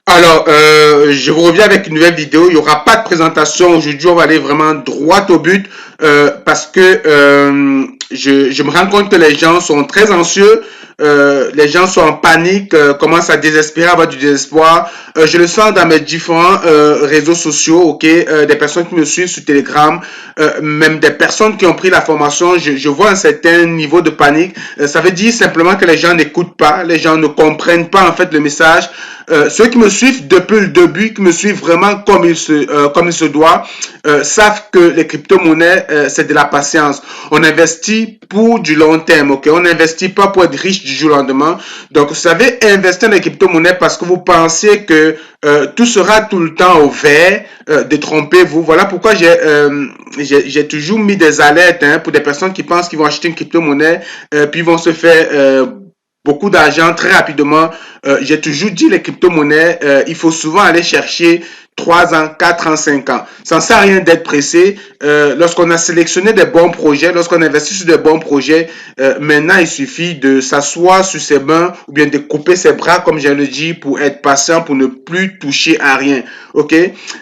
Alors, je vous reviens avec une nouvelle vidéo. Il n'y aura pas de présentation. Aujourd'hui, on va aller vraiment droit au but parce que je me rends compte que les gens sont très anxieux. Les gens sont en panique, commencent à désespérer, avoir du désespoir. Je le sens dans mes différents réseaux sociaux, ok, des personnes qui me suivent sur Telegram, même des personnes qui ont pris la formation. Je vois un certain niveau de panique. Ça veut dire simplement que les gens n'écoutent pas, les gens ne comprennent pas en fait le message. Ceux qui me suivent depuis le début, qui me suivent vraiment comme il se doit, savent que les crypto-monnaies, c'est de la patience. On investit pour du long terme, ok? On n'investit pas pour être riche du jour au lendemain. Donc, vous savez, investir dans les crypto-monnaies parce que vous pensez que tout sera tout le temps au vert, détrompez-vous. Voilà pourquoi j'ai toujours mis des alertes pour des personnes qui pensent qu'ils vont acheter une crypto-monnaie, puis vont se faire beaucoup d'argent très rapidement. J'ai toujours dit les crypto-monnaies, il faut souvent aller chercher 3 ans, 4 ans, 5 ans. Ça ne sert à rien d'être pressé. Lorsqu'on a sélectionné des bons projets, lorsqu'on investit sur des bons projets, maintenant il suffit de s'asseoir sur ses mains ou bien de couper ses bras, comme je le dis, pour être patient, pour ne plus toucher à rien. OK?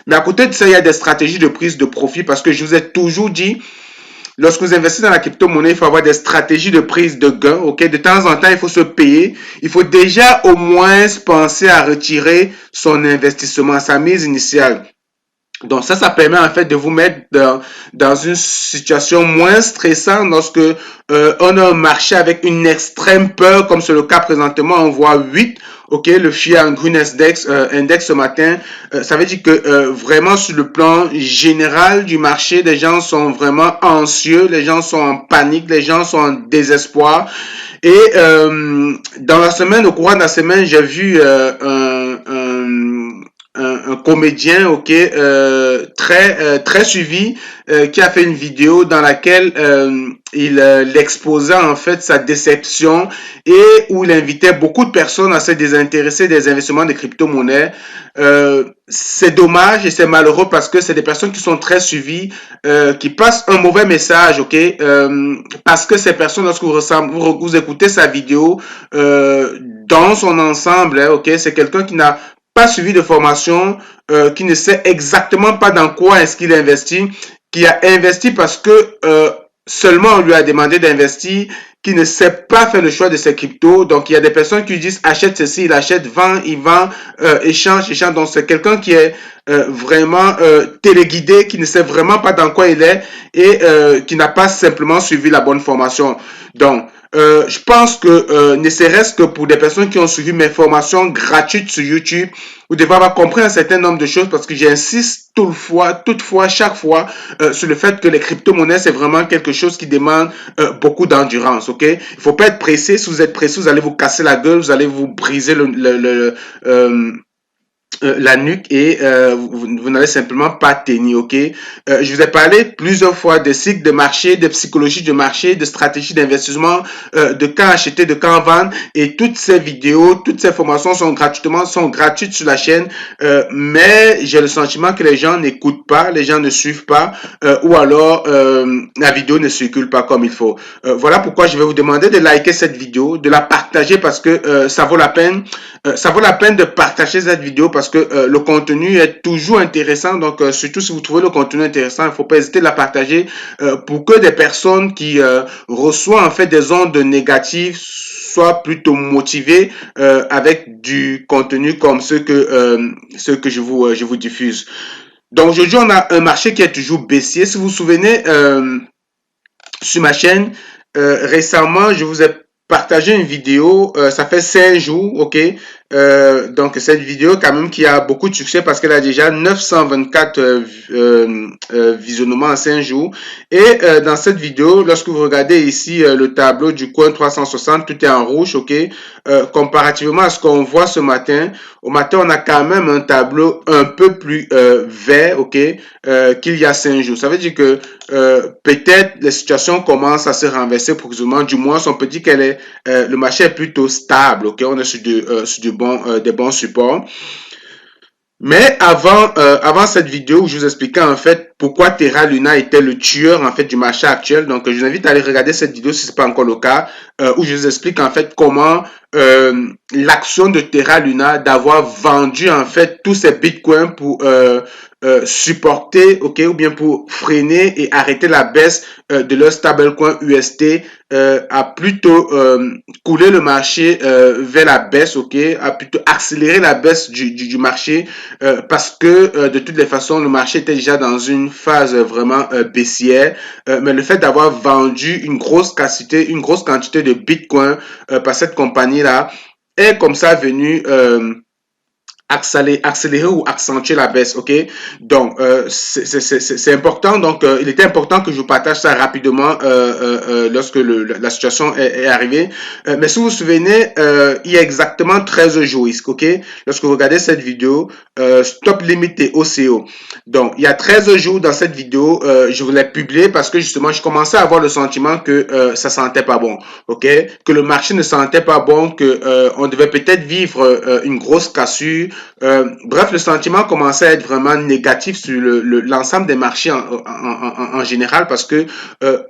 Mais à côté de ça, il y a des stratégies de prise de profit parce que je vous ai toujours dit, lorsque vous investissez dans la crypto-monnaie, il faut avoir des stratégies de prise de gain. Ok, de temps en temps, il faut se payer. Il faut déjà au moins penser à retirer son investissement, sa mise initiale. Donc ça permet en fait de vous mettre dans une situation moins stressante lorsque on a un marché avec une extrême peur, comme c'est le cas présentement, on voit 8. Ok, le Fear and Greed index ce matin, ça veut dire que vraiment sur le plan général du marché, les gens sont vraiment anxieux, les gens sont en panique, les gens sont en désespoir. Et dans la semaine, au courant de la semaine, j'ai vu un comédien, ok, très suivi, qui a fait une vidéo dans laquelle il exposait en fait sa déception et où il invitait beaucoup de personnes à se désintéresser des investissements de crypto-monnaies. C'est dommage et c'est malheureux parce que c'est des personnes qui sont très suivies, qui passent un mauvais message, ok, parce que ces personnes, lorsque vous écoutez sa vidéo dans son ensemble, ok, c'est quelqu'un qui n'a pas suivi de formation, qui ne sait exactement pas dans quoi est-ce qu'il investit, qui a investi parce que seulement on lui a demandé d'investir, qui ne sait pas faire le choix de ses cryptos. Donc il y a des personnes qui lui disent achète ceci, il achète, vend, il vend, échange, échange. Donc c'est quelqu'un qui est vraiment téléguidé, qui ne sait vraiment pas dans quoi il est et qui n'a pas simplement suivi la bonne formation. Donc je pense que ne serait-ce que pour des personnes qui ont suivi mes formations gratuites sur YouTube, vous devez avoir compris un certain nombre de choses parce que j'insiste toutefois, chaque fois sur le fait que les crypto-monnaies, c'est vraiment quelque chose qui demande beaucoup d'endurance, ok? Il ne faut pas être pressé. Si vous êtes pressé, vous allez vous casser la gueule, vous allez vous briser la nuque et vous n'allez simplement pas tenir, ok? Je vous ai parlé plusieurs fois de cycles de marché, de psychologie de marché, de stratégie d'investissement, de quand acheter, de quand vendre et toutes ces vidéos, toutes ces formations sont gratuites sur la chaîne, mais j'ai le sentiment que les gens n'écoutent pas, les gens ne suivent pas ou alors la vidéo ne circule pas comme il faut. Voilà pourquoi je vais vous demander de liker cette vidéo, de la partager parce que ça vaut la peine. Ça vaut la peine de partager cette vidéo parce que le contenu est toujours intéressant. Donc, surtout si vous trouvez le contenu intéressant, il ne faut pas hésiter de la partager pour que des personnes qui reçoivent en fait des ondes négatives soient plutôt motivées avec du contenu comme ceux que je vous diffuse. Donc, aujourd'hui, on a un marché qui est toujours baissier. Si vous vous souvenez, sur ma chaîne, récemment, je vous ai partagé une vidéo, ça fait 5 jours, ok? Donc cette vidéo quand même qui a beaucoup de succès parce qu'elle a déjà 924 visionnements en 5 jours. Et dans cette vidéo, lorsque vous regardez ici le tableau du coin 360, tout est en rouge, ok? Comparativement à ce qu'on voit ce matin, au matin on a quand même un tableau un peu plus vert, ok? Qu'il y a 5 jours. Ça veut dire que peut-être les situations commencent à se renverser progressivement. Du moins, on peut dire qu'elle est, le marché est plutôt stable. Ok, on est sur des bons supports. Mais avant cette vidéo où je vous expliquais en fait pourquoi Terra Luna était le tueur en fait du marché actuel. Donc je vous invite à aller regarder cette vidéo si ce n'est pas encore le cas, où je vous explique en fait comment l'action de Terra Luna d'avoir vendu en fait tous ces bitcoins pour supporter, ok, ou bien pour freiner et arrêter la baisse de leur stablecoin UST, a plutôt coulé le marché vers la baisse, ok, a plutôt accéléré la baisse du marché parce que de toutes les façons le marché était déjà dans une phase vraiment baissière, mais le fait d'avoir vendu une grosse quantité de bitcoin par cette compagnie là est comme ça venu accélérer ou accentuer la baisse, ok? Donc, c'est important. Donc, il était important que je vous partage ça rapidement lorsque la situation est arrivée. Mais si vous vous souvenez, il y a exactement 13 jours, ok? Lorsque vous regardez cette vidéo, Stop Limit et OCO. Donc, il y a 13 jours dans cette vidéo, je voulais publier parce que justement, je commençais à avoir le sentiment que ça sentait pas bon, ok? Que le marché ne sentait pas bon, que on devait peut-être vivre une grosse cassure. Bref, le sentiment commençait à être vraiment négatif sur l'ensemble des marchés en général parce que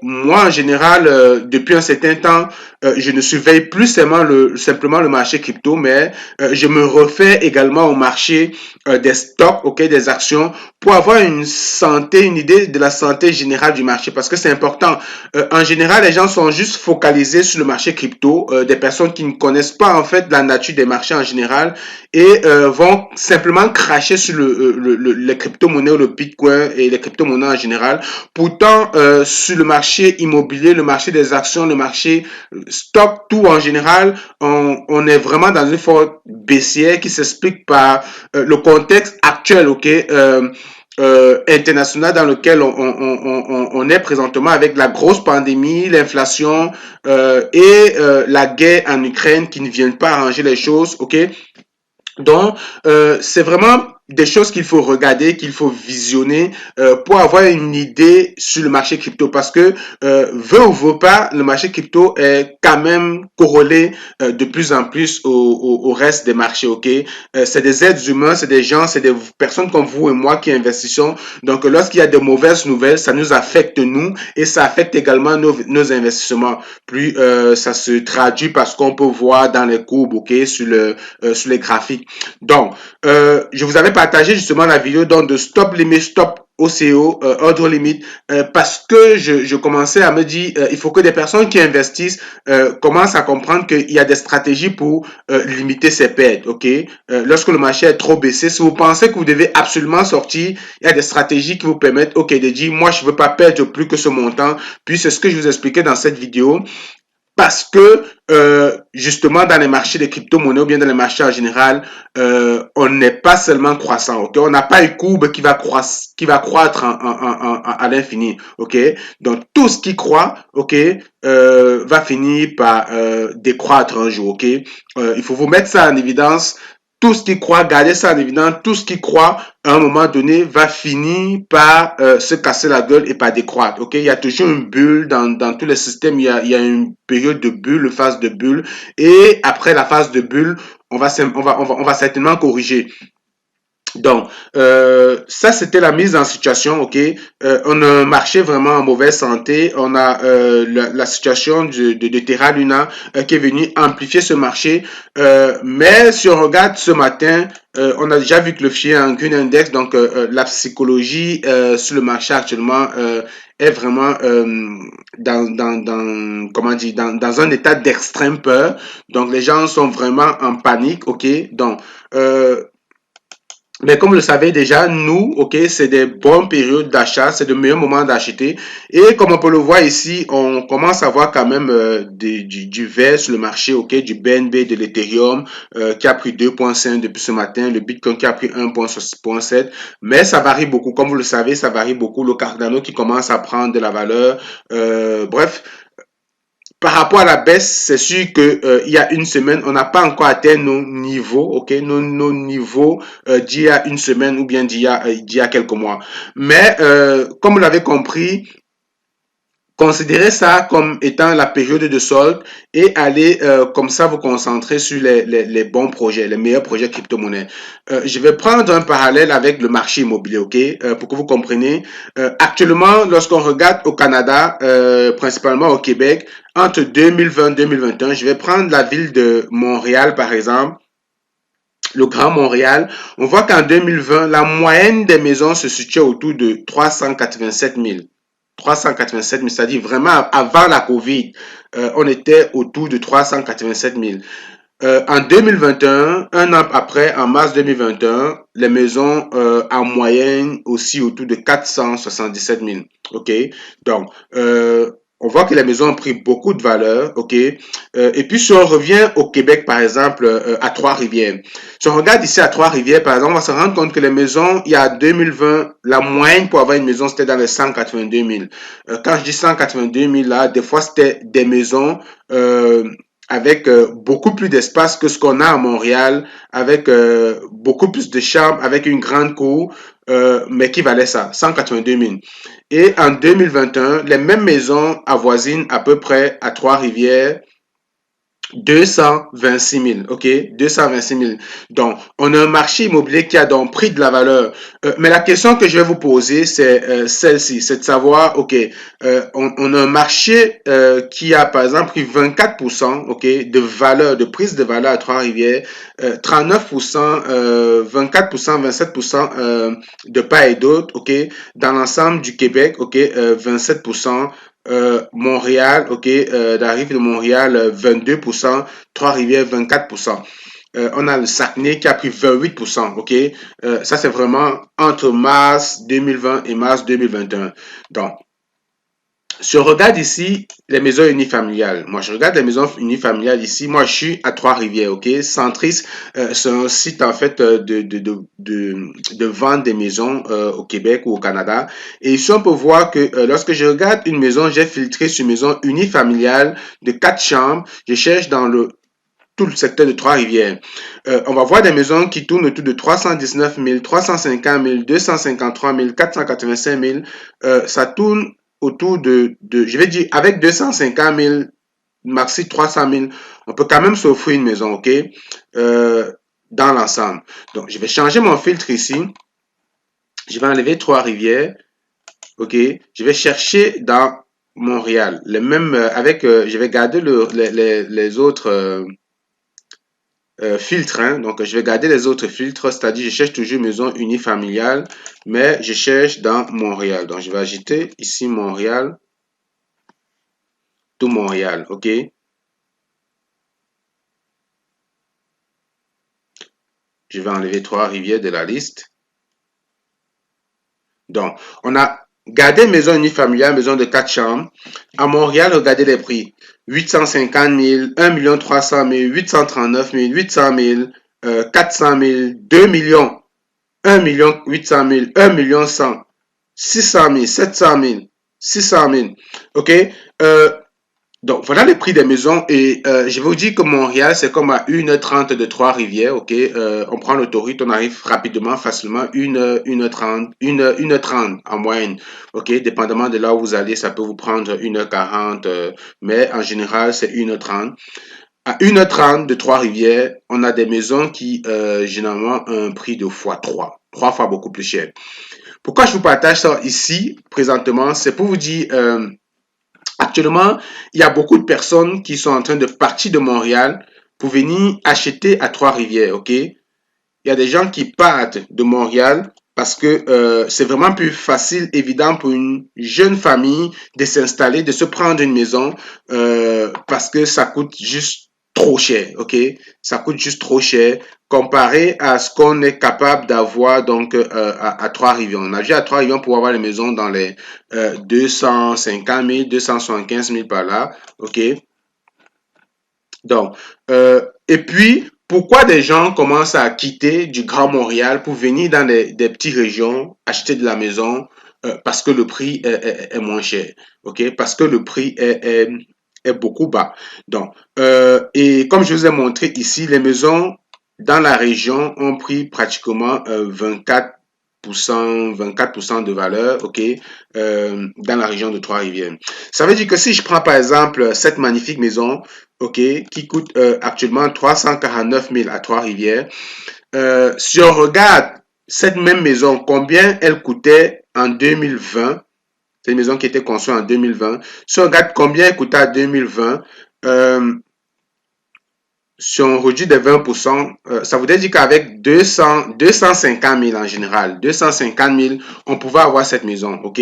moi, en général, depuis un certain temps, je ne surveille plus simplement le marché crypto, mais je me refais également au marché des stocks, ok, des actions, pour avoir une santé, une idée de la santé générale du marché, parce que c'est important. En général, les gens sont juste focalisés sur le marché crypto, des personnes qui ne connaissent pas en fait la nature des marchés en général et vont simplement cracher sur les crypto-monnaies ou le bitcoin et les crypto-monnaies en général. Pourtant, sur le marché immobilier, le marché des actions, le marché stock, tout en général, on est vraiment dans une forte baissière qui s'explique par le contexte actuel, ok, international dans lequel on est présentement avec la grosse pandémie, l'inflation et la guerre en Ukraine qui ne viennent pas arranger les choses, ok. Donc, c'est vraiment des choses qu'il faut regarder, qu'il faut visionner pour avoir une idée sur le marché crypto parce que veut ou veut pas, le marché crypto est quand même corrélé de plus en plus au reste des marchés, ok? C'est des êtres humains, c'est des gens, c'est des personnes comme vous et moi qui investissons. Donc, lorsqu'il y a de mauvaises nouvelles, ça nous affecte nous et ça affecte également nos investissements. Plus ça se traduit parce qu'on peut voir dans les courbes, ok, sur les graphiques. Donc, je vous avais partagé justement la vidéo donc de Stop Limit, Stop OCO, Order Limit, parce que je commençais à me dire, il faut que des personnes qui investissent commencent à comprendre qu'il y a des stratégies pour limiter ces pertes, ok? Lorsque le marché est trop baissé, si vous pensez que vous devez absolument sortir, il y a des stratégies qui vous permettent, ok, de dire, moi, je ne veux pas perdre plus que ce montant, puis c'est ce que je vous expliquais dans cette vidéo. Parce que justement dans les marchés de crypto-monnaies ou bien dans les marchés en général, on n'est pas seulement croissant, ok? On n'a pas une courbe qui va croître à l'infini, ok? Donc tout ce qui croît, ok, va finir par décroître un jour, ok? Il faut vous mettre ça en évidence. Tout ce qui croit, gardez ça en évidence, tout ce qui croit, à un moment donné, va finir par se casser la gueule et par décroître. Ok, il y a toujours une bulle dans tous les systèmes. Il y a une période de bulle, une phase de bulle, et après la phase de bulle, on va certainement corriger. Donc, ça, c'était la mise en situation, ok? On a un marché vraiment en mauvaise santé. On a la situation de Terra Luna qui est venue amplifier ce marché. Mais si on regarde ce matin, on a déjà vu que le fichier en Green Index, donc la psychologie sur le marché actuellement est vraiment comment dire, dans un état d'extrême peur. Donc, les gens sont vraiment en panique, ok? Donc, mais comme vous le savez déjà, nous, ok, c'est des bonnes périodes d'achat, c'est de meilleurs moments d'acheter. Et comme on peut le voir ici, on commence à voir quand même du vert sur le marché, ok, du BNB, de l'Ethereum qui a pris 2,5 depuis ce matin, le Bitcoin qui a pris 1,7. Mais ça varie beaucoup, comme vous le savez, ça varie beaucoup. Le Cardano qui commence à prendre de la valeur. Bref, par rapport à la baisse, c'est sûr que il y a une semaine, on n'a pas encore atteint nos niveaux, ok, nos niveaux d'il y a une semaine ou bien d'il y a quelques mois. Mais comme vous l'avez compris, considérez ça comme étant la période de solde et allez comme ça vous concentrer sur les bons projets, les meilleurs projets crypto-monnaies. Je vais prendre un parallèle avec le marché immobilier, ok, pour que vous compreniez. Actuellement, lorsqu'on regarde au Canada, principalement au Québec, entre 2020 et 2021, je vais prendre la ville de Montréal par exemple, le Grand Montréal, on voit qu'en 2020, la moyenne des maisons se situait autour de 387 000. 387 000, c'est-à-dire vraiment avant la COVID, on était autour de 387 000. En 2021, un an après, en mars 2021, les maisons en moyenne aussi autour de 477 000. OK? Donc, on voit que les maisons ont pris beaucoup de valeur. OK? Et puis, si on revient au Québec, par exemple, à Trois-Rivières, si on regarde ici à Trois-Rivières, par exemple, on va se rendre compte que les maisons, il y a 2020, la moyenne pour avoir une maison, c'était dans les 182 000. Quand je dis 182 000, là, des fois, c'était des maisons avec beaucoup plus d'espace que ce qu'on a à Montréal, avec beaucoup plus de chambres, avec une grande cour, mais qui valait ça, 182 000. Et en 2021, les mêmes maisons avoisinent à peu près à Trois-Rivières 226 000, ok, 226 000. Donc, on a un marché immobilier qui a donc pris de la valeur. Mais la question que je vais vous poser, c'est celle-ci, c'est de savoir, ok, on a un marché qui a par exemple pris 24%, ok, de valeur, de prise de valeur à Trois-Rivières, 39%, 24%, 27% de part et d'autre, ok, dans l'ensemble du Québec, ok, 27%. Montréal, ok, la rive de Montréal, 22%, Trois-Rivières, 24%. On a le Saguenay qui a pris 28%, ok. Ça, c'est vraiment entre mars 2020 et mars 2021. Donc, si on regarde ici les maisons unifamiliales, moi je regarde les maisons unifamiliales ici, moi je suis à Trois-Rivières, ok? Centris, c'est un site en fait de vente des maisons au Québec ou au Canada. Et ici on peut voir que lorsque je regarde une maison, j'ai filtré sur maison unifamiliale de 4 chambres, je cherche dans tout le secteur de Trois-Rivières. On va voir des maisons qui tournent autour de 319 000, 350 000, 253 000, 485 000. Ça tourne autour je vais dire, avec 250 000, maxi 300 000, on peut quand même s'offrir une maison, ok, dans l'ensemble. Donc, je vais changer mon filtre ici. Je vais enlever Trois-Rivières, ok. Je vais chercher dans Montréal. Les mêmes, je vais garder les autres filtres, hein. Donc, je vais garder les autres filtres, c'est-à-dire je cherche toujours maison unifamiliale, mais je cherche dans Montréal. Donc, je vais ajouter ici Montréal, tout Montréal, ok. Je vais enlever Trois-Rivières de la liste. Donc, on a gardé maison unifamiliale, maison de 4 chambres. À Montréal, regardez les prix. 850 000, 1 300 000, 839 000, 800 000, 400 000, 2 millions, 1 800 000, 1 100 000, 600 000, 700 000, 600 000. OK? Donc, voilà les prix des maisons. Et je vais vous dire que Montréal, c'est comme à 1h30 de Trois-Rivières. OK? On prend l'autoroute, on arrive rapidement, facilement, 1h30, 1h30 en moyenne. OK? Dépendamment de là où vous allez, ça peut vous prendre 1h40, mais en général, c'est 1h30. À 1h30 de Trois-Rivières, on a des maisons qui, généralement, ont un prix de x3. 3 fois beaucoup plus cher. Pourquoi je vous partage ça ici, présentement? C'est pour vous dire, actuellement, il y a beaucoup de personnes qui sont en train de partir de Montréal pour venir acheter à Trois-Rivières, ok? Il y a des gens qui partent de Montréal parce que c'est vraiment plus facile, évident pour une jeune famille de s'installer, de se prendre une maison parce que ça coûte juste trop cher, ok? Ça coûte juste trop cher comparé à ce qu'on est capable d'avoir donc à Trois-Rivières. On a vu à Trois-Rivières pour avoir les maisons dans les 250 000, 275 000 par là, ok? Donc, et puis, pourquoi des gens commencent à quitter du Grand Montréal pour venir dans des petites régions, acheter de la maison, parce que le prix est moins cher, ok? Parce que le prix est beaucoup bas. Donc, et comme je vous ai montré ici, les maisons dans la région ont pris pratiquement 24 24% de valeur, ok, dans la région de Trois-Rivières. Ça veut dire que si je prends par exemple cette magnifique maison, ok, qui coûte actuellement 349 000 à Trois-Rivières, si on regarde cette même maison, combien elle coûtait en 2020, c'est une maison qui était construite en 2020, si on regarde combien elle coûtait en 2020, si on réduit de 20%, ça voudrait dire qu'avec 250 000 en général, 250 000, on pouvait avoir cette maison, ok?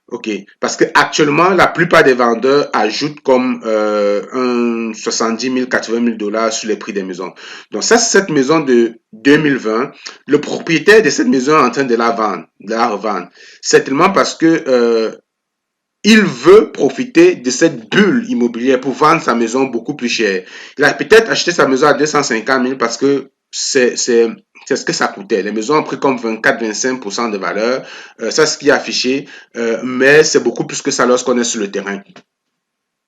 Ok. Parce que actuellement, la plupart des vendeurs ajoutent comme un 70 000, 80 000 dollars sur les prix des maisons. Donc ça, c'est cette maison de 2020. Le propriétaire de cette maison est en train de la vendre, de la revendre. Certainement parce que il veut profiter de cette bulle immobilière pour vendre sa maison beaucoup plus cher. Il a peut-être acheté sa maison à 250 000 parce que c'est ce que ça coûtait. Les maisons ont pris comme 24-25% de valeur. Ça, c'est ce qui est affiché. Mais c'est beaucoup plus que ça lorsqu'on est sur le terrain.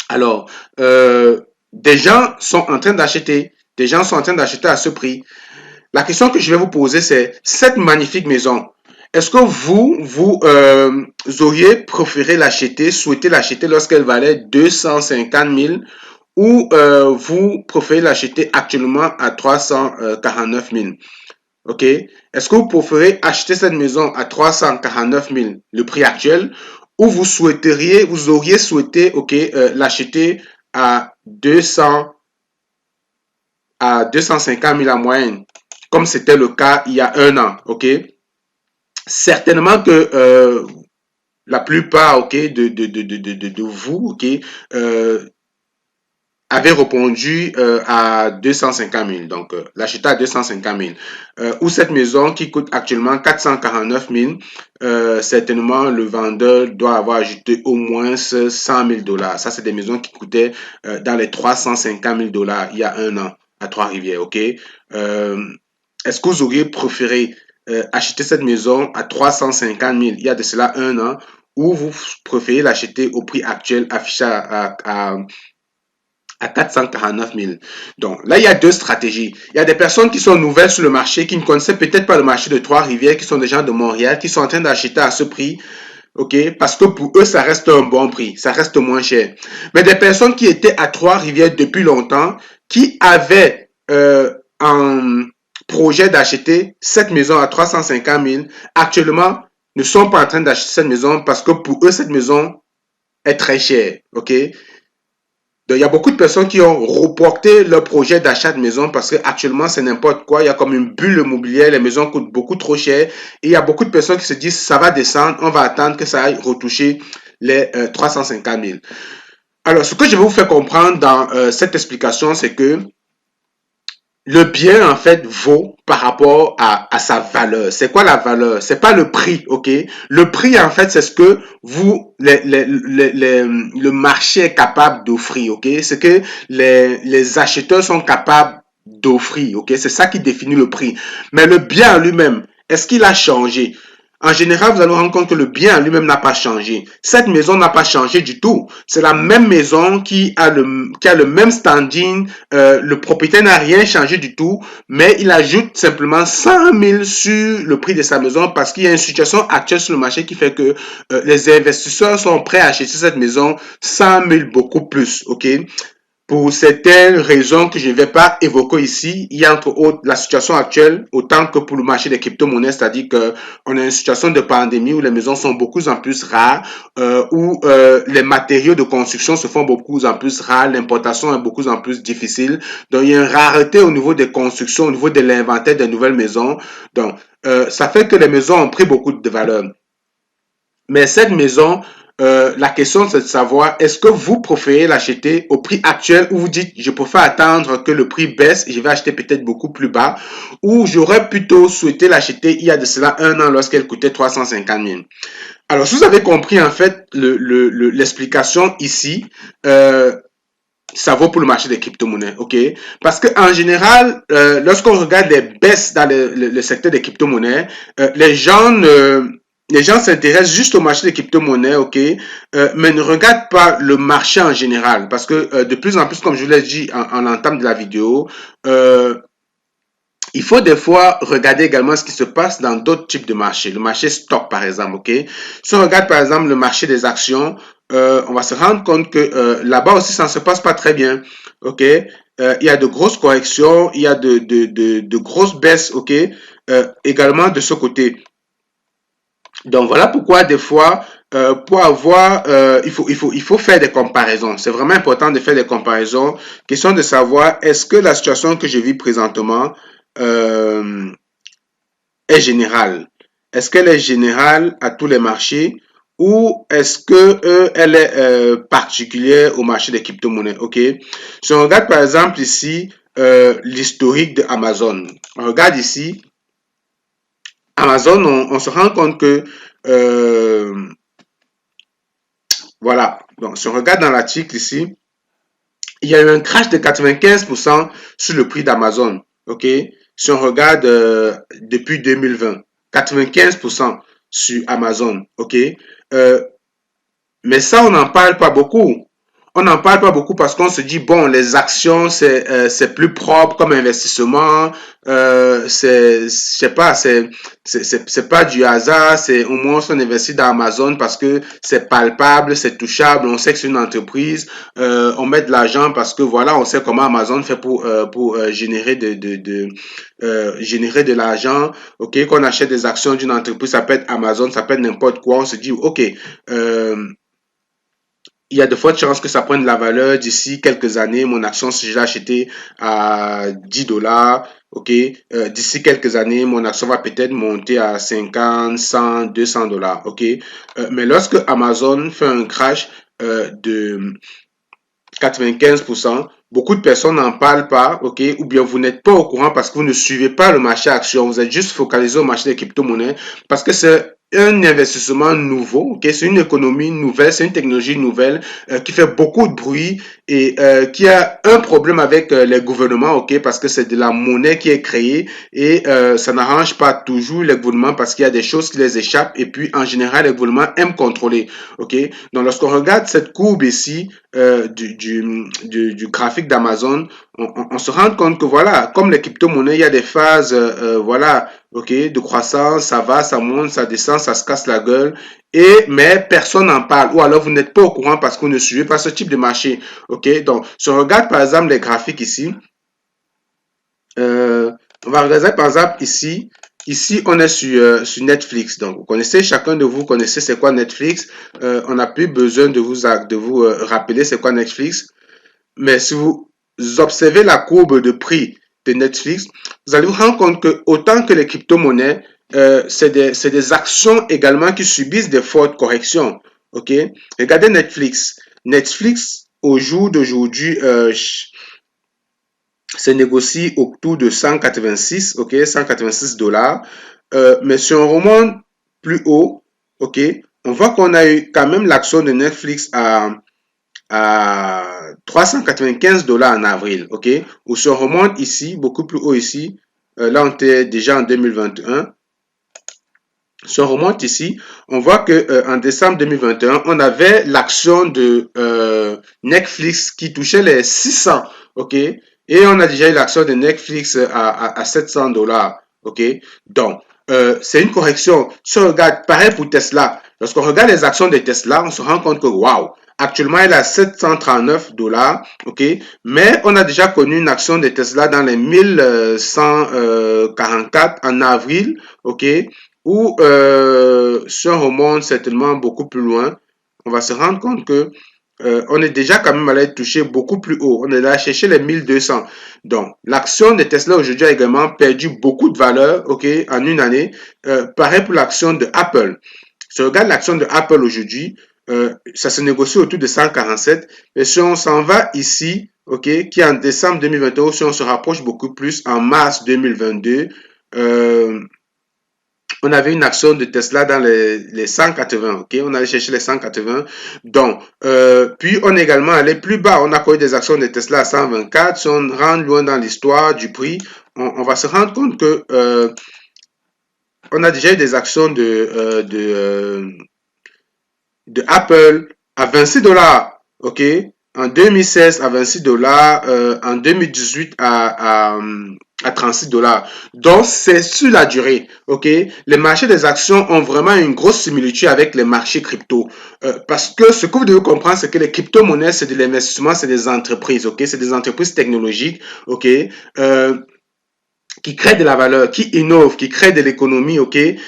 Alors, des gens sont en train d'acheter. Des gens sont en train d'acheter à ce prix. La question que je vais vous poser, c'est cette magnifique maison. Est-ce que vous auriez préféré l'acheter, souhaité l'acheter lorsqu'elle valait 250 000 ou vous préférez l'acheter actuellement à 349 000? OK? Est-ce que vous préférez acheter cette maison à 349 000, le prix actuel, ou vous auriez souhaité, OK, l'acheter à 250 000 en moyenne, comme c'était le cas il y a un an, ok? Certainement que la plupart, ok, de vous, ok, avait répondu à 250 000, donc l'acheter à 250 000. Ou cette maison qui coûte actuellement 449 000, certainement le vendeur doit avoir ajouté au moins 100 000 dollars. Ça, c'est des maisons qui coûtaient dans les 350 000 dollars il y a un an à Trois-Rivières, ok? Est-ce que vous auriez préféré acheter cette maison à 350 000 il y a de cela un an, ou vous préférez l'acheter au prix actuel affiché à 449 000. Donc là, il y a deux stratégies. Il y a des personnes qui sont nouvelles sur le marché, qui ne connaissaient peut-être pas le marché de Trois-Rivières, qui sont des gens de Montréal, qui sont en train d'acheter à ce prix. OK? Parce que pour eux, ça reste un bon prix. Ça reste moins cher. Mais des personnes qui étaient à Trois-Rivières depuis longtemps, qui avaient un projet d'acheter cette maison à 350 000, actuellement, ne sont pas en train d'acheter cette maison parce que pour eux, cette maison est très chère. OK? Donc, il y a beaucoup de personnes qui ont reporté leur projet d'achat de maison parce que actuellement c'est n'importe quoi. Il y a comme une bulle immobilière, les maisons coûtent beaucoup trop cher. Et il y a beaucoup de personnes qui se disent ça va descendre, on va attendre que ça aille retoucher les 350 000. Alors, ce que je vais vous faire comprendre dans cette explication, c'est que le bien, en fait, vaut par rapport à sa valeur. C'est quoi la valeur? C'est pas le prix, ok? Le prix, en fait, c'est ce que le marché est capable d'offrir, ok? Ce que les acheteurs sont capables d'offrir, ok? C'est ça qui définit le prix. Mais le bien en lui-même, est-ce qu'il a changé? En général, vous allez vous rendre compte que le bien en lui-même n'a pas changé. Cette maison n'a pas changé du tout. C'est la même maison qui a le même standing. Le propriétaire n'a rien changé du tout, mais il ajoute simplement 100 000 sur le prix de sa maison parce qu'il y a une situation actuelle sur le marché qui fait que les investisseurs sont prêts à acheter cette maison 100 000 beaucoup plus. OK? Pour certaines raisons que je ne vais pas évoquer ici, il y a entre autres la situation actuelle, autant que pour le marché des crypto-monnaies, c'est-à-dire qu'on a une situation de pandémie où les maisons sont beaucoup en plus rares, où les matériaux de construction se font beaucoup en plus rares, l'importation est beaucoup en plus difficile. Donc, il y a une rareté au niveau des constructions, au niveau de l'inventaire des nouvelles maisons. Donc, ça fait que les maisons ont pris beaucoup de valeur. Mais cette maison, la question c'est de savoir, est-ce que vous préférez l'acheter au prix actuel ou vous dites, je préfère attendre que le prix baisse et je vais acheter peut-être beaucoup plus bas, ou j'aurais plutôt souhaité l'acheter il y a de cela un an lorsqu'elle coûtait 350 000. Alors, si vous avez compris en fait l'explication ici, ça vaut pour le marché des crypto-monnaies, ok? Parce que en général, lorsqu'on regarde les baisses dans le secteur des crypto-monnaies, les gens s'intéressent juste au marché des crypto-monnaies, ok, mais ne regardent pas le marché en général. Parce que de plus en plus, comme je vous l'ai dit en entame de la vidéo, Il faut des fois regarder également ce qui se passe dans d'autres types de marchés. Le marché stock, par exemple, ok? Si on regarde, par exemple, le marché des actions, on va se rendre compte que là-bas aussi, ça ne se passe pas très bien, ok? Il y a de grosses corrections, il y a de grosses baisses, ok? Également de ce côté. Donc voilà pourquoi des fois, pour avoir, il faut faire des comparaisons. C'est vraiment important de faire des comparaisons. Question de savoir est-ce que la situation que je vis présentement euh, est générale. Est-ce qu'elle est générale à tous les marchés ou est-ce que elle est particulière au marché des crypto-monnaies? Ok. Si on regarde par exemple ici l'historique de Amazon, on regarde ici Amazon, on se rend compte que voilà. Donc, si on regarde dans l'article ici, il y a eu un crash de 95% sur le prix d'Amazon. OK? Si on regarde depuis 2020, 95% sur Amazon. OK? Euh, mais ça, on n'en parle pas beaucoup. On n'en parle pas beaucoup parce qu'on se dit, bon, les actions, c'est plus propre comme investissement. Je sais pas, c'est pas du hasard. C'est au moins on investit dans Amazon parce que c'est palpable, c'est touchable. On sait que c'est une entreprise. On met de l'argent parce que voilà, on sait comment Amazon fait pour générer générer de l'argent. Ok, qu'on achète des actions d'une entreprise, ça peut être Amazon, ça peut être n'importe quoi. On se dit, ok. Euh, il y a de fortes chances que ça prenne de la valeur d'ici quelques années. Mon action, si je l'ai acheté à 10 dollars, ok, d'ici quelques années, mon action va peut-être monter à 50, 100, 200 dollars, ok. Mais lorsque Amazon fait un crash de 95%, beaucoup de personnes n'en parlent pas, ok, ou bien vous n'êtes pas au courant parce que vous ne suivez pas le marché action, vous êtes juste focalisé au marché des crypto-monnaies parce que c'est un investissement nouveau, ok, c'est une économie nouvelle, c'est une technologie nouvelle qui fait beaucoup de bruit et qui a un problème avec les gouvernements, ok, parce que c'est de la monnaie qui est créée et ça n'arrange pas toujours les gouvernements parce qu'il y a des choses qui les échappent et puis en général les gouvernements aiment contrôler, ok. Donc lorsqu'on regarde cette courbe ici, du graphique d'Amazon, on se rend compte que voilà, comme les crypto-monnaies, il y a des phases, voilà, ok, de croissance, ça va, ça monte, ça descend, ça se casse la gueule, mais personne n'en parle, ou alors vous n'êtes pas au courant parce que vous ne suivez pas ce type de marché, ok. Donc, si on regarde par exemple les graphiques ici, euh, on va regarder par exemple ici. Ici, on est sur Netflix. Donc, vous connaissez, chacun de vous connaissez c'est quoi Netflix. On n'a plus besoin de vous rappeler c'est quoi Netflix. Mais si vous observez la courbe de prix de Netflix, vous allez vous rendre compte que autant que les crypto-monnaies, c'est des actions également qui subissent des fortes corrections. OK? Regardez Netflix. Netflix, au jour d'aujourd'hui, se négocie autour de 186, OK? 186 dollars. Mais si on remonte plus haut, OK? On voit qu'on a eu quand même l'action de Netflix à 395 dollars en avril, ok? Ou si on remonte ici, beaucoup plus haut ici, là on était déjà en 2021. Si on remonte ici, on voit que en décembre 2021, on avait l'action de Netflix qui touchait les 600, ok? Et on a déjà eu l'action de Netflix à 700 dollars, ok? Donc, c'est une correction. Si on regarde, pareil pour Tesla. Lorsqu'on regarde les actions de Tesla, on se rend compte que, waouh, actuellement, elle est à 739 dollars, ok? Mais on a déjà connu une action de Tesla dans les 1144 en avril, ok? Ou si on remonte certainement beaucoup plus loin, on va se rendre compte que on est déjà quand même allé toucher beaucoup plus haut. On est allé chercher les 1200. Donc, l'action de Tesla aujourd'hui a également perdu beaucoup de valeur, ok, en une année. Pareil pour l'action de Apple. Si on regarde l'action de Apple aujourd'hui, ça se négocie autour de 147. Mais si on s'en va ici, ok, qui est en décembre 2021, si on se rapproche beaucoup plus en mars 2022, on avait une action de Tesla dans les 180, ok? On allait chercher les 180. Donc, puis on est également allé plus bas. On a connu des actions de Tesla à 124. Si on rentre loin dans l'histoire du prix, on va se rendre compte que on a déjà eu des actions de Apple à 26 dollars, ok? en 2016 à 26 dollars, en 2018 à 36 dollars. Donc, c'est sur la durée, ok? Les marchés des actions ont vraiment une grosse similitude avec les marchés crypto. Parce que ce que vous devez comprendre, c'est que les crypto-monnaies, c'est de l'investissement, c'est des entreprises, ok? C'est des entreprises technologiques, ok? Euh, qui crée de la valeur, qui innove, qui crée de l'économie, ok? Et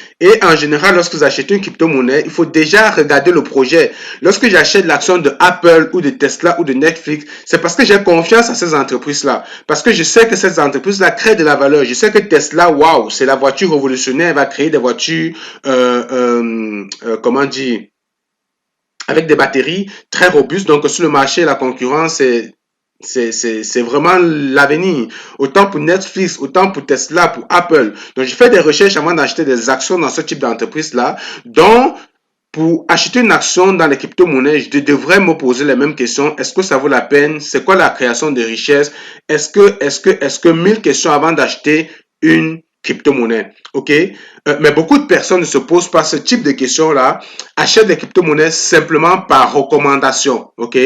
en général, lorsque vous achetez une crypto-monnaie, il faut déjà regarder le projet. Lorsque j'achète l'action de Apple ou de Tesla ou de Netflix, c'est parce que j'ai confiance à ces entreprises-là. Parce que je sais que ces entreprises-là créent de la valeur. Je sais que Tesla, waouh, c'est la voiture révolutionnaire, elle va créer des voitures, comment dire, avec des batteries très robustes. Donc, sur le marché, la concurrence, c'est vraiment l'avenir. Autant pour Netflix, autant pour Tesla, pour Apple. Donc, je fais des recherches avant d'acheter des actions dans ce type d'entreprise-là. Donc, pour acheter une action dans les crypto-monnaies, je devrais me poser les mêmes questions. Est-ce que ça vaut la peine? C'est quoi la création de richesse? Est-ce que 1000 questions avant d'acheter une crypto-monnaie? OK? Mais beaucoup de personnes ne se posent pas ce type de questions-là, achètent des crypto-monnaies simplement par recommandation. OK?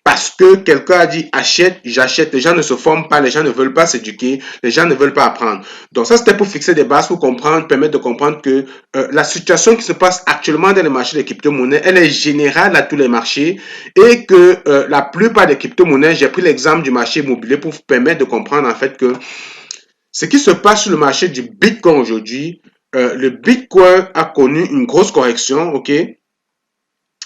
Parce que quelqu'un a dit achète, j'achète. Les gens ne se forment pas, les gens ne veulent pas s'éduquer, les gens ne veulent pas apprendre. Donc ça, c'était pour fixer des bases, pour comprendre, permettre de comprendre que la situation qui se passe actuellement dans les marchés des crypto-monnaies, elle est générale à tous les marchés et que la plupart des crypto-monnaies, j'ai pris l'exemple du marché immobilier pour vous permettre de comprendre en fait que ce qui se passe sur le marché du Bitcoin aujourd'hui, le Bitcoin a connu une grosse correction, ok?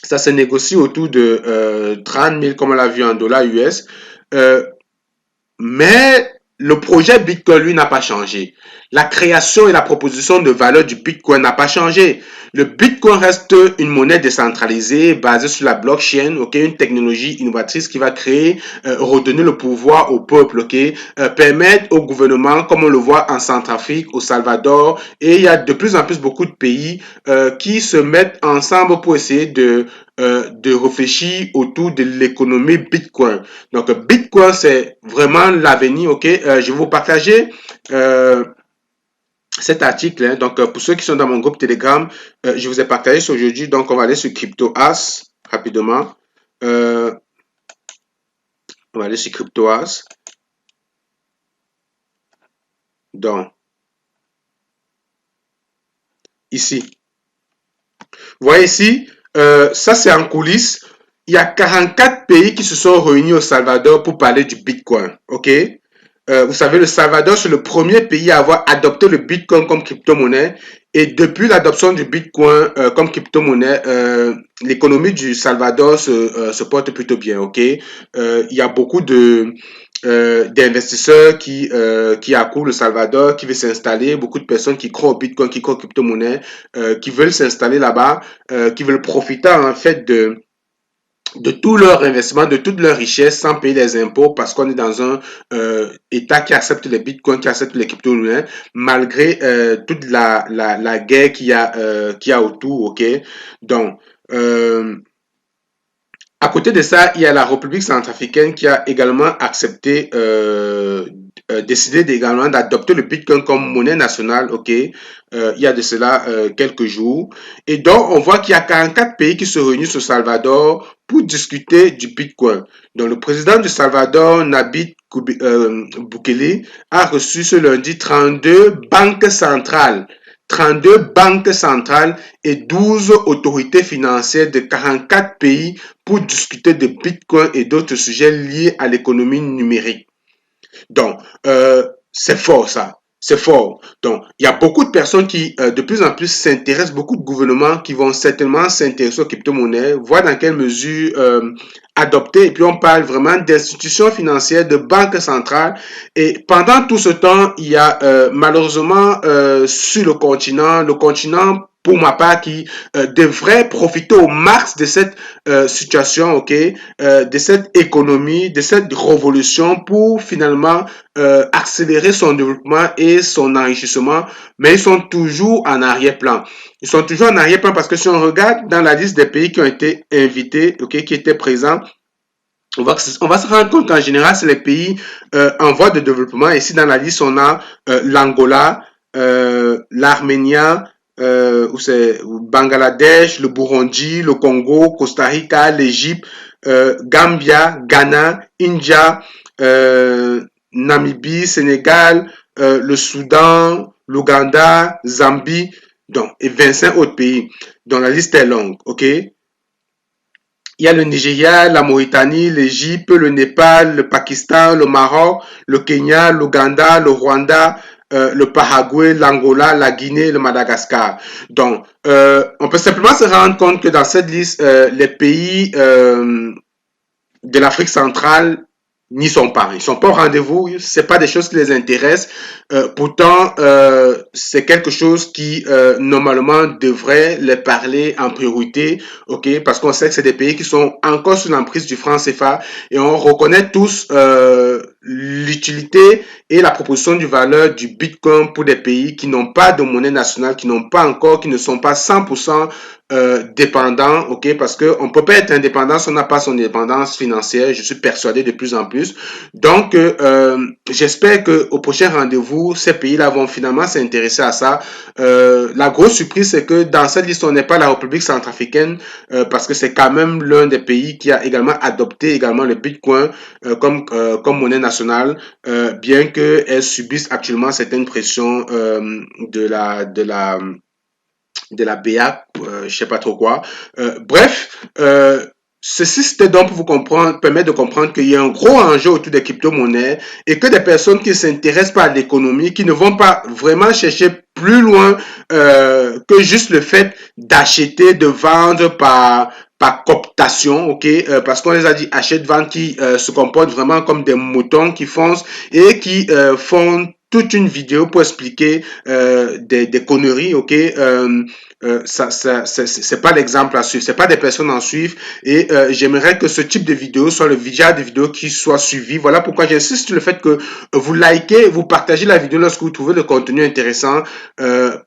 Ça se négocie autour de 30 000 comme on l'a vu en dollars US. Euh, mais le projet Bitcoin, lui, n'a pas changé. La création et la proposition de valeur du Bitcoin n'a pas changé. Le Bitcoin reste une monnaie décentralisée basée sur la blockchain, ok, une technologie innovatrice qui va créer, redonner le pouvoir au peuple, ok, permettre au gouvernement, comme on le voit en Centrafrique, au Salvador, et il y a de plus en plus beaucoup de pays qui se mettent ensemble pour essayer de réfléchir autour de l'économie Bitcoin. Donc, Bitcoin, c'est vraiment l'avenir, ok? Je vais vous partager cet article, hein. Donc, pour ceux qui sont dans mon groupe Telegram, je vous ai partagé ce aujourd'hui. Donc, on va aller sur CryptoAs rapidement. On va aller sur CryptoAs. Donc, ici. Vous voyez ici, ça c'est en coulisses. Il y a 44 pays qui se sont réunis au Salvador pour parler du Bitcoin. OK? Vous savez, le Salvador, c'est le premier pays à avoir adopté le Bitcoin comme crypto-monnaie. Et depuis l'adoption du Bitcoin comme crypto-monnaie, l'économie du Salvador se porte plutôt bien. OK? Il y a beaucoup d'investisseurs qui accourent le Salvador, qui veulent s'installer, beaucoup de personnes qui croient au Bitcoin, qui croient aux crypto-monnaies, qui veulent s'installer là-bas, qui veulent profiter en fait de tout leur investissement, de toute leur richesse sans payer les impôts parce qu'on est dans un État qui accepte les bitcoins, qui accepte les crypto-monnaies, malgré toute la guerre qu'il y a autour, ok? Donc, à côté de ça, il y a la République centrafricaine qui a également accepté, décidé également d'adopter le Bitcoin comme monnaie nationale, ok, il y a de cela quelques jours. Et donc, on voit qu'il y a 44 pays qui se réunissent au Salvador pour discuter du Bitcoin. Donc, le président du Salvador, Nabit Bukele, a reçu ce lundi 32 banques centrales et 12 autorités financières de 44 pays pour discuter de Bitcoin et d'autres sujets liés à l'économie numérique. Donc, c'est fort ça. C'est fort. Donc, il y a beaucoup de personnes qui, de plus en plus, s'intéressent, beaucoup de gouvernements qui vont certainement s'intéresser aux crypto-monnaies, voir dans quelle mesure adopter. Et puis, on parle vraiment d'institutions financières, de banques centrales. Et pendant tout ce temps, il y a malheureusement sur le continent pour ma part, qui devrait profiter au max de cette situation, ok, de cette économie, de cette révolution pour finalement accélérer son développement et son enrichissement, mais ils sont toujours en arrière-plan. Ils sont toujours en arrière-plan parce que si on regarde dans la liste des pays qui ont été invités, ok, qui étaient présents, on va se rendre compte qu'en général, c'est les pays en voie de développement. Ici, dans la liste, on a l'Angola, l'Arménie, ou c'est Bangladesh, le Burundi, le Congo, Costa Rica, l'Égypte, Gambia, Ghana, India, Namibie, Sénégal, le Soudan, l'Ouganda, Zambie, donc, et 25 autres pays. Donc, la liste est longue, ok? Il y a le Nigeria, la Mauritanie, l'Égypte, le Népal, le Pakistan, le Maroc, le Kenya, l'Ouganda, le Rwanda, le Paraguay, l'Angola, la Guinée, le Madagascar. Donc, on peut simplement se rendre compte que dans cette liste, les pays de l'Afrique centrale n'y sont pas. Ils sont pas au rendez-vous. C'est pas des choses qui les intéressent. Pourtant, c'est quelque chose qui normalement devrait les parler en priorité, ok? Parce qu'on sait que c'est des pays qui sont encore sous l'emprise du franc CFA et on reconnaît tous l'utilité et la proposition du valeur du Bitcoin pour des pays qui n'ont pas de monnaie nationale, qui n'ont pas encore, qui ne sont pas 100% dépendant, ok, parce que on peut pas être indépendant si on n'a pas son indépendance financière. Je suis persuadé de plus en plus. Donc, j'espère que au prochain rendez-vous, ces pays-là vont finalement s'intéresser à ça. La grosse surprise, c'est que dans cette liste, on n'est pas la République centrafricaine, parce que c'est quand même l'un des pays qui a également adopté également le Bitcoin comme monnaie nationale, bien qu'elle subisse actuellement certaines pressions de la BA, je sais pas trop quoi. Bref, ceci c'était donc pour vous comprendre, permettre de comprendre qu'il y a un gros enjeu autour des crypto-monnaies et que des personnes qui s'intéressent pas à l'économie, qui ne vont pas vraiment chercher plus loin que juste le fait d'acheter, de vendre par cooptation, ok, parce qu'on les a dit achète-vente qui se comportent vraiment comme des moutons qui foncent et qui font toute une vidéo pour expliquer des conneries, ok. C'est pas l'exemple à suivre, c'est pas des personnes à suivre et j'aimerais que ce type de vidéo soit le genre de vidéo qui soit suivi. Voilà pourquoi j'insiste sur le fait que vous likez, vous partagez la vidéo lorsque vous trouvez le contenu intéressant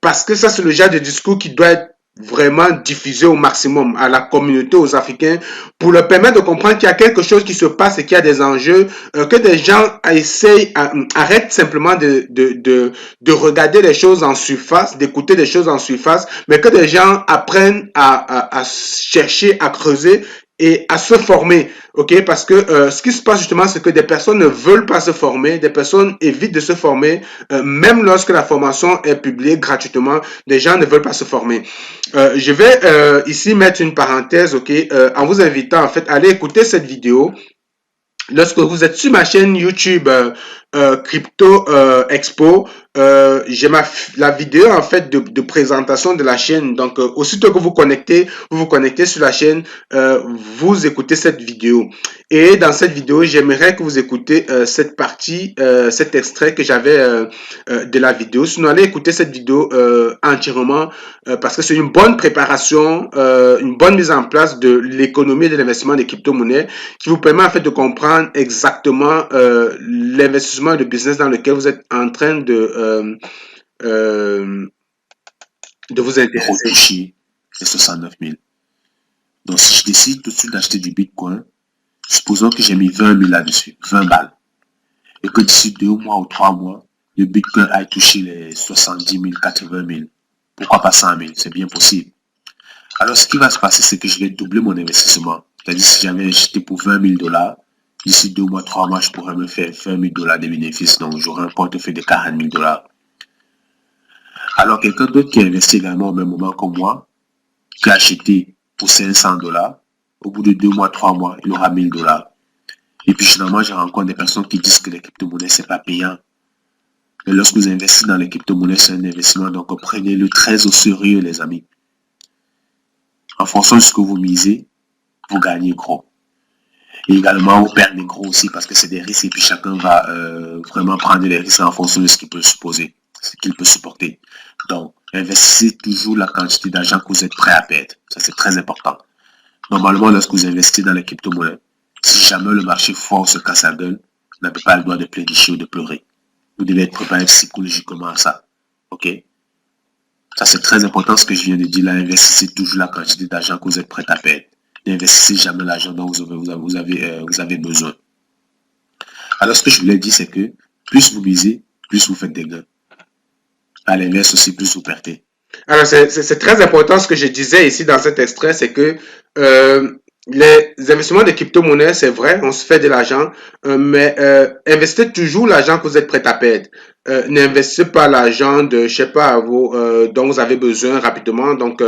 parce que ça c'est le genre de discours qui doit être vraiment diffusé au maximum à la communauté, aux Africains, pour leur permettre de comprendre qu'il y a quelque chose qui se passe et qu'il y a des enjeux, que des gens essayent, arrêtent simplement de regarder les choses en surface, d'écouter des choses en surface, mais que des gens apprennent à chercher, à creuser et à se former, ok? Parce que ce qui se passe justement, c'est que des personnes ne veulent pas se former, des personnes évitent de se former, même lorsque la formation est publiée gratuitement, des gens ne veulent pas se former. Je vais ici mettre une parenthèse, ok, en vous invitant en fait à aller écouter cette vidéo lorsque vous êtes sur ma chaîne YouTube Crypto Expo. J'ai la vidéo en fait de présentation de la chaîne. Donc aussitôt que vous vous connectez sur la chaîne, vous écoutez cette vidéo. Et dans cette vidéo, j'aimerais que vous écoutez cette partie, cet extrait que j'avais de la vidéo. Sinon, allez écouter cette vidéo entièrement parce que c'est une bonne préparation, une bonne mise en place de l'économie et de l'investissement des crypto-monnaies qui vous permet en fait de comprendre exactement l'investissement et le business dans lequel vous êtes en train euh, de vous intéresser. Retoucher les 69 000. Donc, si je décide tout de suite d'acheter du Bitcoin, supposons que j'ai mis 20 000 là-dessus, 20 balles, et que d'ici 2 mois ou 3 mois, le Bitcoin aille toucher les 70 000, 80 000, pourquoi pas 100 000, c'est bien possible. Alors, ce qui va se passer, c'est que je vais doubler mon investissement. C'est-à-dire, si j'avais acheté pour 20 000 $, d'ici 2 mois, 3 mois, je pourrais me faire 20 000 $ de bénéfices. Donc, j'aurai un portefeuille de 40 000 $. Alors, quelqu'un d'autre qui a investi également au même moment que moi, qui a acheté pour 500 $, au bout de 2 mois, 3 mois, il aura 1000 $. Et puis, finalement, je rencontre des personnes qui disent que les crypto-monnaies, c'est pas payant. Mais lorsque vous investissez dans les crypto-monnaies, c'est un investissement. Donc, prenez-le très au sérieux, les amis. En fonction de ce que vous misez, vous gagnez gros. Et également, vous perdez gros aussi parce que c'est des risques et puis chacun va vraiment prendre les risques en fonction de ce qu'il peut supposer, ce qu'il peut supporter. Donc, investissez toujours la quantité d'argent que vous êtes prêt à perdre. Ça, c'est très important. Normalement, lorsque vous investissez dans les crypto-monnaies, si jamais le marché fort se casse la gueule, vous n'avez pas le droit de pleurnicher ou de pleurer. Vous devez être préparé psychologiquement à ça. OK? Ça, c'est très important ce que je viens de dire là. Investissez toujours la quantité d'argent que vous êtes prêt à perdre. N'investissez jamais l'argent dont vous avez besoin. Alors, ce que je voulais dire, c'est que plus vous misez, plus vous faites des gains. À l'inverse aussi, plus vous perdez. Alors, c'est très important ce que je disais ici dans cet extrait, c'est que les investissements de crypto-monnaies, c'est vrai, on se fait de l'argent, mais investissez toujours l'argent que vous êtes prêt à perdre. N'investissez pas l'argent de, je sais pas, vous, dont vous avez besoin rapidement. Donc,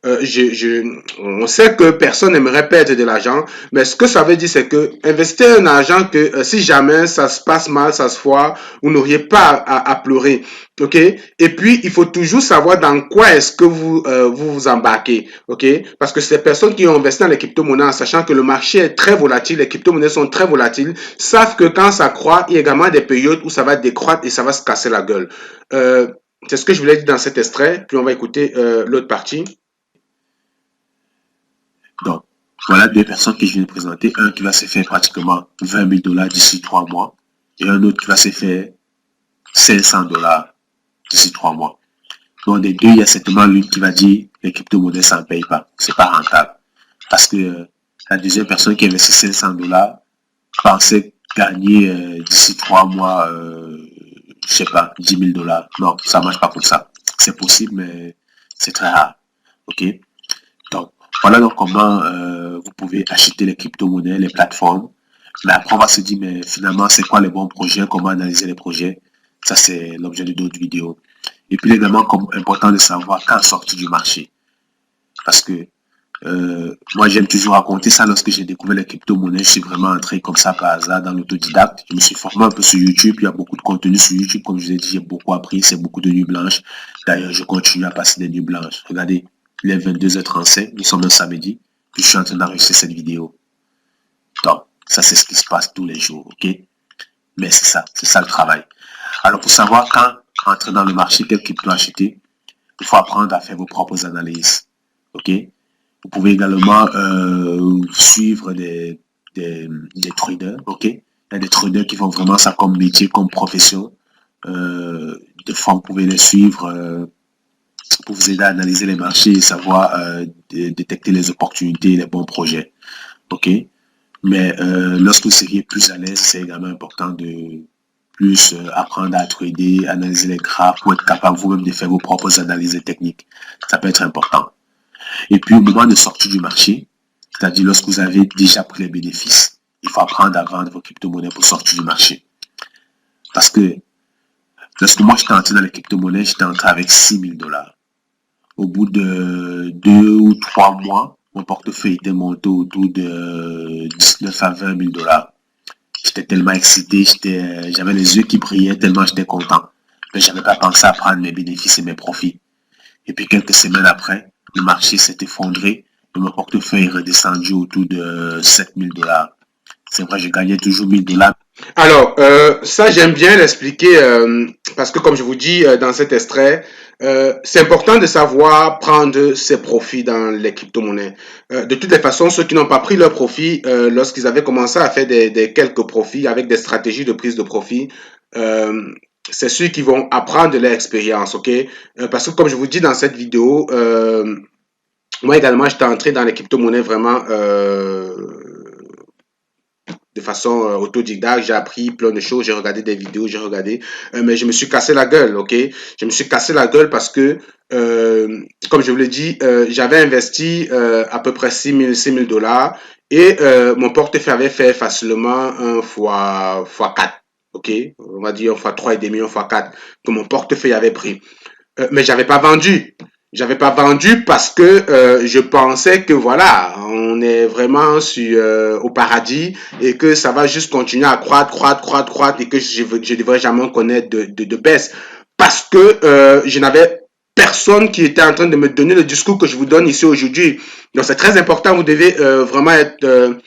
on sait que personne n'aimerait perdre de l'argent, mais ce que ça veut dire, c'est que investissez un argent que si jamais ça se passe mal, ça se foire, vous n'auriez pas à pleurer. OK? Et puis, il faut toujours savoir dans quoi est-ce que vous embarquez. OK? Parce que ces personnes qui ont investi dans les crypto-monnaies en sachant que le marché est très volatile, les crypto-monnaies sont très volatiles, savent que quand ça croît, il y a également des périodes où ça va décroître et ça va se casser la gueule. C'est ce que je voulais dire dans cet extrait. Puis on va écouter l'autre partie. Donc, voilà deux personnes que je viens de présenter. Un qui va se faire pratiquement 20 000 dollars d'ici 3 mois et un autre qui va se faire 500 dollars d'ici 3 mois. Donc, des deux, il y a certainement l'une qui va dire les crypto-monnaies, ça ne paye pas. C'est pas rentable. Parce que la deuxième personne qui investit 500 dollars pensait gagner d'ici 3 mois, je sais pas, 10 000 dollars. Non, ça marche pas comme ça. C'est possible, mais c'est très rare. OK? Donc, voilà donc comment vous pouvez acheter les crypto-monnaies, les plateformes. Mais après, on va se dire, mais finalement, c'est quoi les bons projets, comment analyser les projets. Ça, c'est l'objet de d'autres vidéos. Et puis également, comme important de savoir quand sortir du marché. Parce que moi, j'aime toujours raconter ça. Lorsque j'ai découvert les crypto-monnaies, je suis vraiment entré comme ça par hasard dans l'autodidacte. Je me suis formé un peu sur YouTube. Il y a beaucoup de contenu sur YouTube. Comme je vous ai dit, j'ai beaucoup appris. C'est beaucoup de nuits blanches. D'ailleurs, je continue à passer des nuits blanches. Regardez, il est 22h35. Nous sommes un samedi. Puis je suis en train d'enregistrer cette vidéo. Donc, ça, c'est ce qui se passe tous les jours. OK? Mais c'est ça le travail. Alors, pour savoir quand entrer dans le marché, quel crypto acheter, il faut apprendre à faire vos propres analyses. OK? Vous pouvez également suivre des traders. OK? Il y a des traders qui font vraiment ça comme métier, comme profession. Des fois, vous pouvez les suivre pour vous aider à analyser les marchés et savoir détecter les opportunités et les bons projets. OK? Mais lorsque vous seriez plus à l'aise, c'est également important de plus apprendre à trader, analyser les graphes pour être capable vous-même de faire vos propres analyses techniques. Ça peut être important. Et puis au moment de sortir du marché, c'est-à-dire lorsque vous avez déjà pris les bénéfices, il faut apprendre à vendre vos crypto-monnaies pour sortir du marché. Parce que lorsque moi j'étais entré dans les crypto-monnaies, j'étais entré avec 6 000 dollars. Au bout de 2 ou 3 mois, mon portefeuille était monté autour de 19 à 20 000 dollars. J'étais tellement excité, j'avais les yeux qui brillaient tellement j'étais content. Mais je n'avais pas pensé à prendre mes bénéfices et mes profits. Et puis quelques semaines après, le marché s'est effondré et mon portefeuille est redescendu autour de 7 000 dollars. C'est vrai, je gagnais toujours 1 000 dollars. Alors, ça, j'aime bien l'expliquer parce que, comme je vous dis dans cet extrait, c'est important de savoir prendre ses profits dans les crypto-monnaies. De toutes les façons, ceux qui n'ont pas pris leurs profits lorsqu'ils avaient commencé à faire des quelques profits avec des stratégies de prise de profit, c'est ceux qui vont apprendre de leur expérience, ok? Parce que, comme je vous dis dans cette vidéo, moi également, j'étais entré dans les crypto-monnaies vraiment de façon autodidacte, j'ai appris plein de choses, j'ai regardé des vidéos, mais je me suis cassé la gueule, ok? Je me suis cassé la gueule parce que, comme je vous l'ai dit, j'avais investi à peu près 6 000 dollars et mon portefeuille avait fait facilement un fois 4, ok? On va dire un fois 3,5, un fois 4 que mon portefeuille avait pris. Mais j'avais pas vendu. J'avais pas vendu parce que je pensais que voilà, on est vraiment au paradis et que ça va juste continuer à croître et que je devrais jamais connaître de baisse. Parce que je n'avais personne qui était en train de me donner le discours que je vous donne ici aujourd'hui. Donc c'est très important, vous devez vraiment être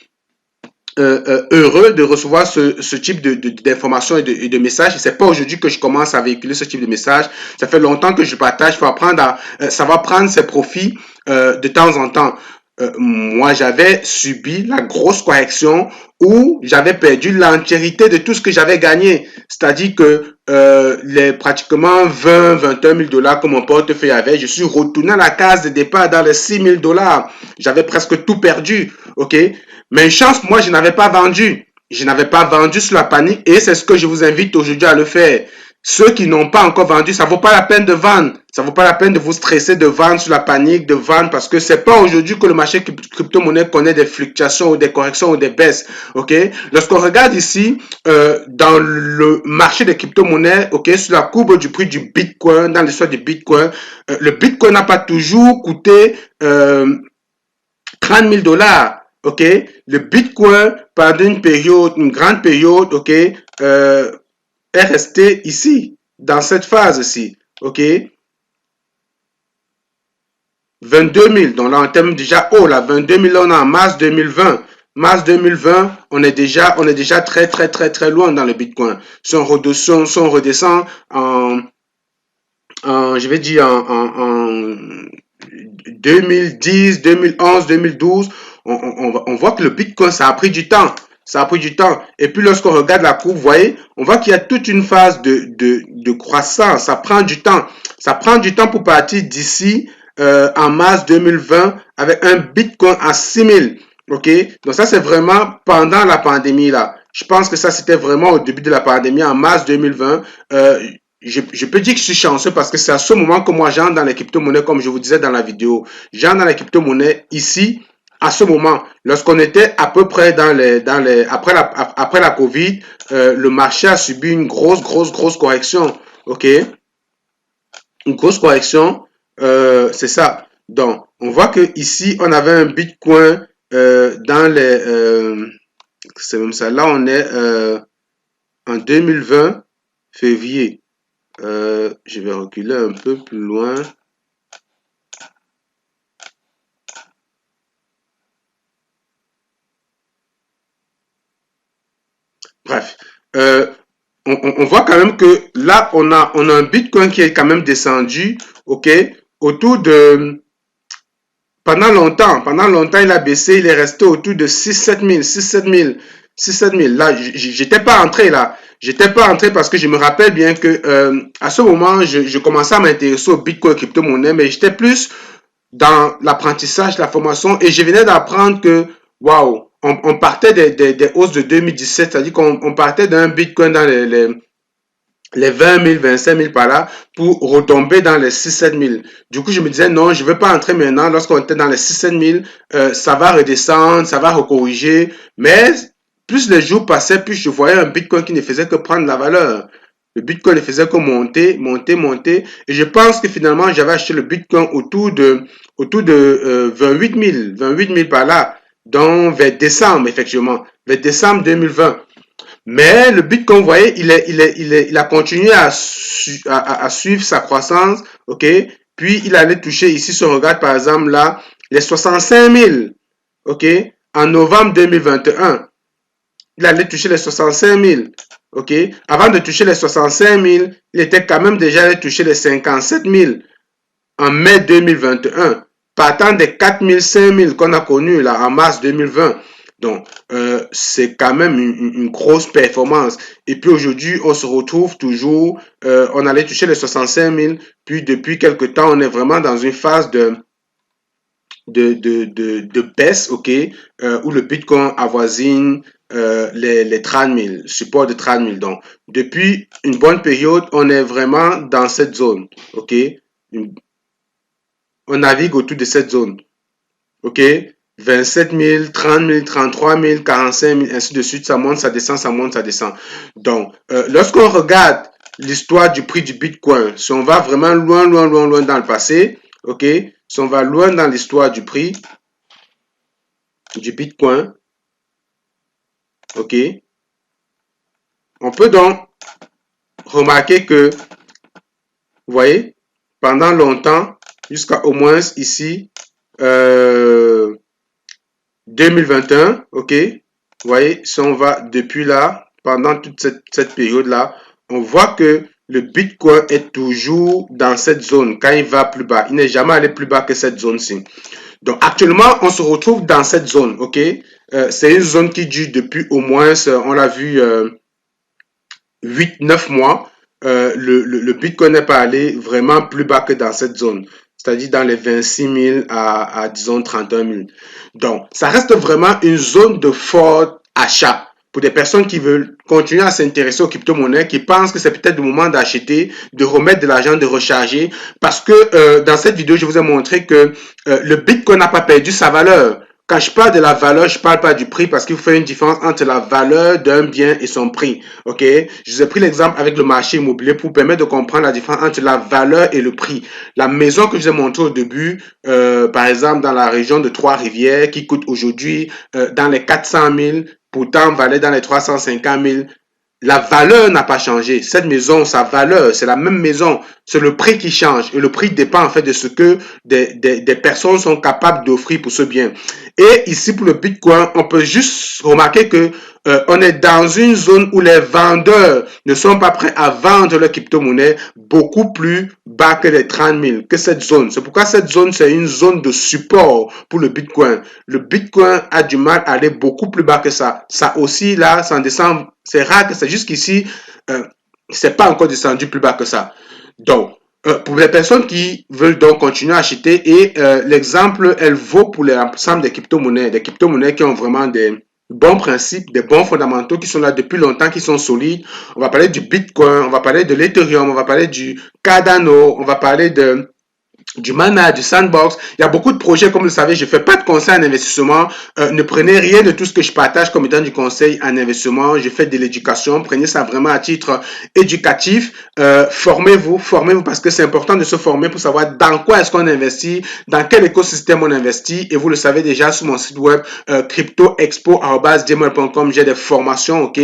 heureux de recevoir ce type d'informations et de messages. C'est pas aujourd'hui que je commence à véhiculer ce type de message. Ça fait longtemps que je partage. Il faut apprendre à savoir prendre ses profits de temps en temps. Moi, j'avais subi la grosse correction où j'avais perdu l'entièreté de tout ce que j'avais gagné. C'est-à-dire que les pratiquement 20-21 000 dollars que mon portefeuille avait, je suis retourné à la case de départ dans les 6 000 dollars. J'avais presque tout perdu. OK? Mais une chance, moi, je n'avais pas vendu. Je n'avais pas vendu sur la panique et c'est ce que je vous invite aujourd'hui à le faire. Ceux qui n'ont pas encore vendu, ça vaut pas la peine de vendre. Ça vaut pas la peine de vous stresser de vendre sur la panique, de vendre parce que c'est pas aujourd'hui que le marché crypto-monnaie connaît des fluctuations ou des corrections ou des baisses. Ok? Lorsqu'on regarde ici, dans le marché des crypto-monnaies, ok, sur la courbe du prix du Bitcoin, dans l'histoire du Bitcoin, le Bitcoin n'a pas toujours coûté 30 000 dollars. Ok? Le Bitcoin, pendant une période, une grande période, ok, est resté ici, dans cette phase-ci, ok? 22 000, donc là, on termine déjà haut, là, 22 000, on est en mars 2020. Mars 2020, on est déjà très, très, très, très loin dans le Bitcoin. Si on redescend je vais dire, en 2010, 2011, 2012, on voit que le Bitcoin, ça a pris du temps. Ça a pris du temps. Et puis, lorsqu'on regarde la courbe, vous voyez, on voit qu'il y a toute une phase de croissance. Ça prend du temps. Ça prend du temps pour partir d'ici en mars 2020 avec un Bitcoin à 6 000. OK? Donc, ça, c'est vraiment pendant la pandémie, là. Je pense que ça, c'était vraiment au début de la pandémie, en mars 2020. Je peux dire que je suis chanceux parce que c'est à ce moment que moi j'entre dans les crypto-monnaies, comme je vous disais dans la vidéo. J'entre dans les crypto-monnaies ici, à ce moment. Lorsqu'on était à peu près après la Covid, le marché a subi une grosse correction. OK? Une grosse correction, c'est ça. Donc, on voit que ici, on avait un Bitcoin dans c'est même ça. Là, on est en 2020, février. Je vais reculer un peu plus loin. Bref, on voit quand même que là, on a un Bitcoin qui est quand même descendu, ok, autour de, pendant longtemps, il a baissé, il est resté autour de 6-7 000, 6-7 000, 6-7 000. Là, j'étais pas entré là. J'étais pas entré parce que je me rappelle bien que à ce moment, je commençais à m'intéresser au Bitcoin crypto-monnaie, mais j'étais plus dans l'apprentissage, la formation, et je venais d'apprendre que, waouh, on partait des hausses de 2017, c'est-à-dire qu'on partait d'un Bitcoin dans les 20 000, 25 000 par là, pour retomber dans les 6-7 000. Du coup, je me disais, non, je ne veux pas entrer maintenant. Lorsqu'on était dans les 6-7 000, ça va redescendre, ça va recorriger. Mais plus les jours passaient, plus je voyais un Bitcoin qui ne faisait que prendre la valeur. Le Bitcoin ne faisait que monter, monter, monter. Et je pense que finalement, j'avais acheté le Bitcoin autour de 28 000 par là. Donc, vers décembre, effectivement. Vers décembre 2020. Mais le Bitcoin, vous voyez, il a continué à suivre sa croissance, ok? Puis, il allait toucher ici, si on regarde par exemple là, les 65 000, ok? En novembre 2021, il allait toucher les 65 000, ok? Avant de toucher les 65 000, il était quand même déjà allé toucher les 57 000 en mai 2021, partant des 4 000, 5 000 qu'on a connus là en mars 2020. Donc, c'est quand même une grosse performance. Et puis aujourd'hui, on se retrouve toujours, on allait toucher les 65 000, puis depuis quelque temps, on est vraiment dans une phase de baisse, ok, où le Bitcoin avoisine les 30 000, support de 30 000. Donc, depuis une bonne période, on est vraiment dans cette zone, ok. On navigue autour de cette zone, ok. 27 000, 30 000, 33 000, 45 000, ainsi de suite, ça monte, ça descend, ça monte, ça descend. Donc, lorsqu'on regarde l'histoire du prix du Bitcoin, si on va vraiment loin dans le passé, ok, si on va loin dans l'histoire du prix du Bitcoin, ok, on peut donc remarquer que, vous voyez, pendant longtemps, jusqu'à au moins ici, 2021, ok, vous voyez, si on va depuis là, pendant toute cette période-là, on voit que le Bitcoin est toujours dans cette zone quand il va plus bas. Il n'est jamais allé plus bas que cette zone-ci. Donc actuellement, on se retrouve dans cette zone, ok? C'est une zone qui dure depuis au moins, on l'a vu, 8-9 mois. Le Bitcoin n'est pas allé vraiment plus bas que dans cette zone, c'est-à-dire dans les 26 000 à disons 31 000. Donc, ça reste vraiment une zone de fort achat. pour des personnes qui veulent continuer à s'intéresser aux crypto-monnaies, qui pensent que c'est peut-être le moment d'acheter, de remettre de l'argent, de recharger. Parce que dans cette vidéo, je vous ai montré que le Bitcoin n'a pas perdu sa valeur. Quand je parle de la valeur, je parle pas du prix parce qu'il faut faire une différence entre la valeur d'un bien et son prix. Ok? Je vous ai pris l'exemple avec le marché immobilier pour permettre de comprendre la différence entre la valeur et le prix. La maison que je vous ai montrée au début, par exemple dans la région de Trois-Rivières, qui coûte aujourd'hui dans les 400 000, pourtant valait dans les 350 000. La valeur n'a pas changé. Cette maison, sa valeur, c'est la même maison. C'est le prix qui change. Et le prix dépend en fait de ce que des personnes sont capables d'offrir pour ce bien. Et ici, pour le Bitcoin, on peut juste remarquer que on est dans une zone où les vendeurs ne sont pas prêts à vendre leur crypto-monnaie beaucoup plus bas que les 30 000, que cette zone. C'est pourquoi cette zone, c'est une zone de support pour le Bitcoin. Le Bitcoin a du mal à aller beaucoup plus bas que ça. Ça aussi, là, ça en descend. C'est rare que c'est jusqu'ici, c'est pas encore descendu plus bas que ça. Donc, pour les personnes qui veulent donc continuer à acheter, et l'exemple, elle vaut pour l'ensemble des crypto-monnaies qui ont vraiment des bons principes, des bons fondamentaux qui sont là depuis longtemps, qui sont solides. On va parler du Bitcoin, on va parler de l'Ethereum, on va parler du Cardano, on va parler du Mana, du Sandbox. Il y a beaucoup de projets, comme vous le savez, je ne fais pas de conseil en investissement. Ne prenez rien de tout ce que je partage comme étant du conseil en investissement. Je fais de l'éducation. Prenez ça vraiment à titre éducatif. Formez-vous parce que c'est important de se former pour savoir dans quoi est-ce qu'on investit, dans quel écosystème on investit. Et vous le savez déjà sur mon site web cryptoexpo@gmail.com. J'ai des formations, ok,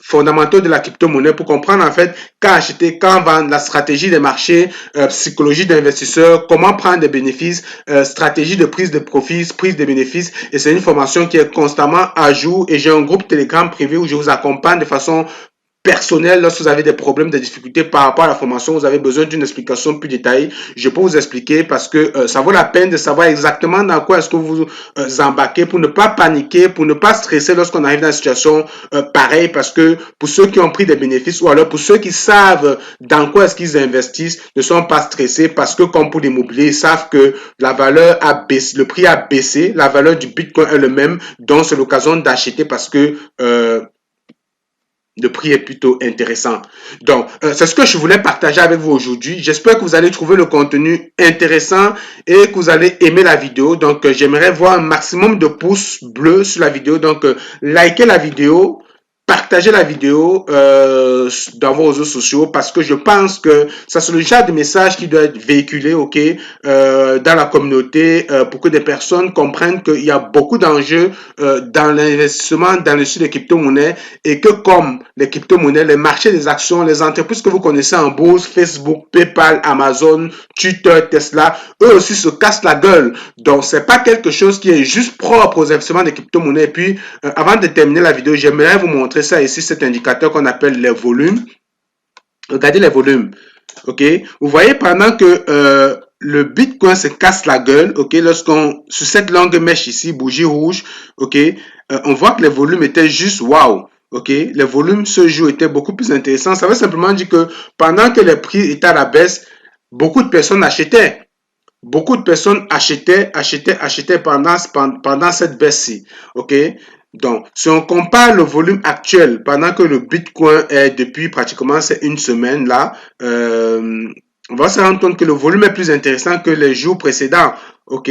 fondamentaux de la crypto-monnaie pour comprendre en fait quand acheter, quand vendre, la stratégie des marchés, psychologie d'investisseur, comment prendre des bénéfices, stratégie de prise de profits, prise de bénéfices. Et c'est une formation qui est constamment à jour. Et j'ai un groupe Telegram privé où je vous accompagne de façon personnel lorsque vous avez des problèmes, des difficultés par rapport à la formation, vous avez besoin d'une explication plus détaillée, je peux vous expliquer parce que ça vaut la peine de savoir exactement dans quoi est-ce que vous embarquez pour ne pas paniquer, pour ne pas stresser lorsqu'on arrive dans une situation pareille parce que pour ceux qui ont pris des bénéfices ou alors pour ceux qui savent dans quoi est-ce qu'ils investissent, ne sont pas stressés parce que comme pour l'immobilier, ils savent que la valeur a baissé, le prix a baissé, la valeur du Bitcoin est le même, donc c'est l'occasion d'acheter parce que le prix est plutôt intéressant. Donc, c'est ce que je voulais partager avec vous aujourd'hui. J'espère que vous allez trouver le contenu intéressant et que vous allez aimer la vidéo. Donc, j'aimerais voir un maximum de pouces bleus sur la vidéo. Donc, likez la vidéo, partagez la vidéo dans vos réseaux sociaux parce que je pense que ça c'est le genre de message qui doit être véhiculé, ok, dans la communauté pour que des personnes comprennent qu'il y a beaucoup d'enjeux dans l'investissement dans le sud des crypto-monnaies et que comme les crypto-monnaies, les marchés des actions, les entreprises que vous connaissez en bourse, Facebook, PayPal, Amazon, Twitter, Tesla, eux aussi se cassent la gueule. Donc, c'est pas quelque chose qui est juste propre aux investissements des crypto-monnaies. Et puis, avant de terminer la vidéo, j'aimerais vous montrer ça ici, cet indicateur qu'on appelle les volumes. Regardez les volumes, ok? Vous voyez pendant que le Bitcoin se casse la gueule, ok? Lorsqu'on, sur cette longue mèche ici, bougie rouge, ok? On voit que les volumes étaient juste waouh. Ok, les volumes ce jour étaient beaucoup plus intéressants. Ça veut simplement dire que pendant que les prix étaient à la baisse, beaucoup de personnes achetaient. Beaucoup de personnes achetaient pendant cette baisse-ci. Ok, donc si on compare le volume actuel pendant que le Bitcoin est depuis pratiquement une semaine là, on va se rendre compte que le volume est plus intéressant que les jours précédents. Ok,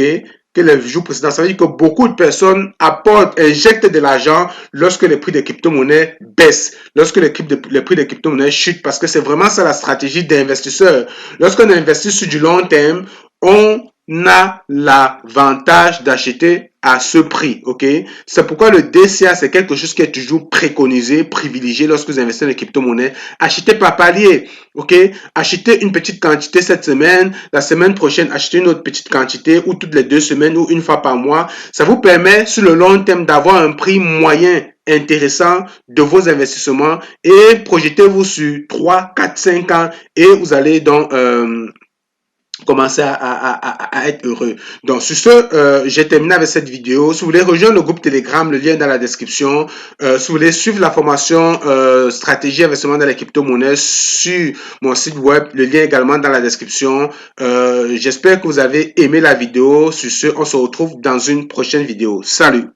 que les jours précédents. Ça veut dire que beaucoup de personnes apportent, injectent de l'argent lorsque les prix des crypto-monnaies baissent, lorsque les prix des crypto-monnaies chutent, parce que c'est vraiment ça la stratégie d'investisseurs. Lorsqu'on investit sur du long terme, on a l'avantage d'acheter à ce prix, ok? C'est pourquoi le DCA, c'est quelque chose qui est toujours préconisé, privilégié lorsque vous investissez dans les crypto-monnaies. Achetez par palier, ok? Achetez une petite quantité cette semaine, la semaine prochaine, achetez une autre petite quantité, ou toutes les 2 semaines, ou une fois par mois. Ça vous permet, sur le long terme, d'avoir un prix moyen intéressant de vos investissements et projetez-vous sur 3, 4, 5 ans et vous allez donc commencer à être heureux. Donc, sur ce, j'ai terminé avec cette vidéo. Si vous voulez rejoindre le groupe Telegram, le lien est dans la description. Si vous voulez suivre la formation stratégie investissement dans les crypto-monnaies sur mon site web, le lien est également dans la description. J'espère que vous avez aimé la vidéo. Sur ce, on se retrouve dans une prochaine vidéo. Salut!